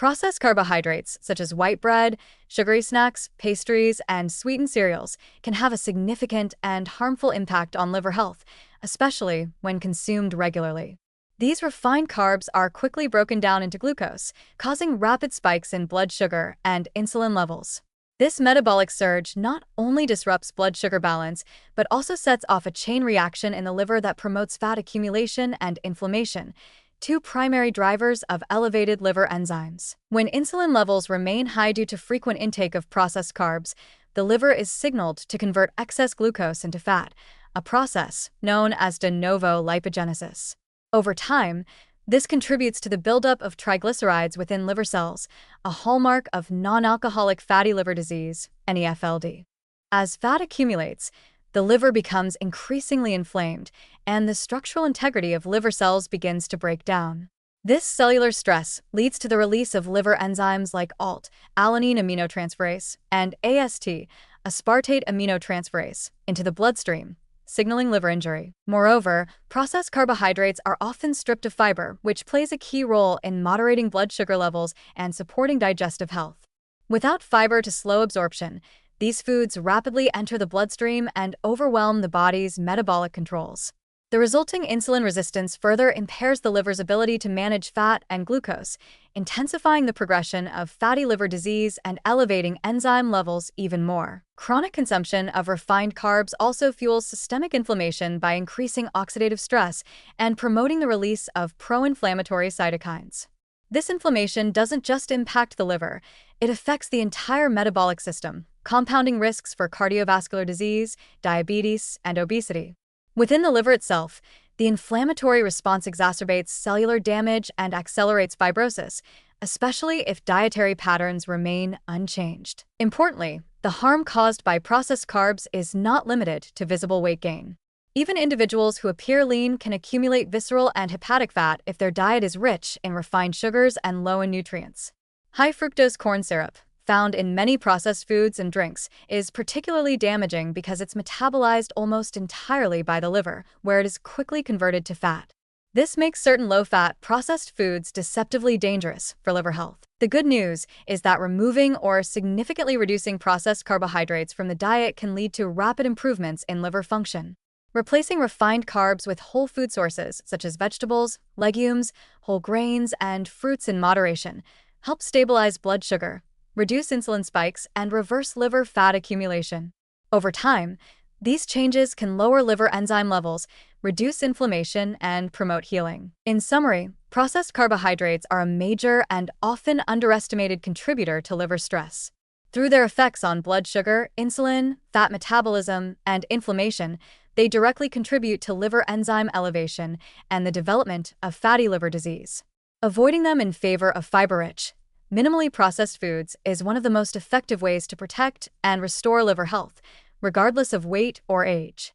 Processed carbohydrates, such as white bread, sugary snacks, pastries, and sweetened cereals, can have a significant and harmful impact on liver health, especially when consumed regularly. These refined carbs are quickly broken down into glucose, causing rapid spikes in blood sugar and insulin levels. This metabolic surge not only disrupts blood sugar balance, but also sets off a chain reaction in the liver that promotes fat accumulation and inflammation, two primary drivers of elevated liver enzymes. When insulin levels remain high due to frequent intake of processed carbs, the liver is signaled to convert excess glucose into fat, a process known as de novo lipogenesis. Over time, this contributes to the buildup of triglycerides within liver cells, a hallmark of non-alcoholic fatty liver disease, NAFLD. As fat accumulates, the liver becomes increasingly inflamed, and the structural integrity of liver cells begins to break down. This cellular stress leads to the release of liver enzymes like ALT, alanine aminotransferase, and AST, aspartate aminotransferase, into the bloodstream, signaling liver injury. Moreover, processed carbohydrates are often stripped of fiber, which plays a key role in moderating blood sugar levels and supporting digestive health. Without fiber to slow absorption, these foods rapidly enter the bloodstream and overwhelm the body's metabolic controls. The resulting insulin resistance further impairs the liver's ability to manage fat and glucose, intensifying the progression of fatty liver disease and elevating enzyme levels even more. Chronic consumption of refined carbs also fuels systemic inflammation by increasing oxidative stress and promoting the release of pro-inflammatory cytokines. This inflammation doesn't just impact the liver, it affects the entire metabolic system, compounding risks for cardiovascular disease, diabetes, and obesity. Within the liver itself, the inflammatory response exacerbates cellular damage and accelerates fibrosis, especially if dietary patterns remain unchanged. Importantly, the harm caused by processed carbs is not limited to visible weight gain. Even individuals who appear lean can accumulate visceral and hepatic fat if their diet is rich in refined sugars and low in nutrients. High fructose corn syrup, found in many processed foods and drinks, is particularly damaging because it's metabolized almost entirely by the liver, where it is quickly converted to fat. This makes certain low-fat, processed foods deceptively dangerous for liver health. The good news is that removing or significantly reducing processed carbohydrates from the diet can lead to rapid improvements in liver function. Replacing refined carbs with whole food sources such as vegetables, legumes, whole grains, and fruits in moderation helps stabilize blood sugar, reduce insulin spikes, and reverse liver fat accumulation. Over time, these changes can lower liver enzyme levels, reduce inflammation, and promote healing. In summary, processed carbohydrates are a major and often underestimated contributor to liver stress. Through their effects on blood sugar, insulin, fat metabolism, and inflammation, they directly contribute to liver enzyme elevation and the development of fatty liver disease. Avoiding them in favor of fiber-rich, minimally processed foods is one of the most effective ways to protect and restore liver health, regardless of weight or age.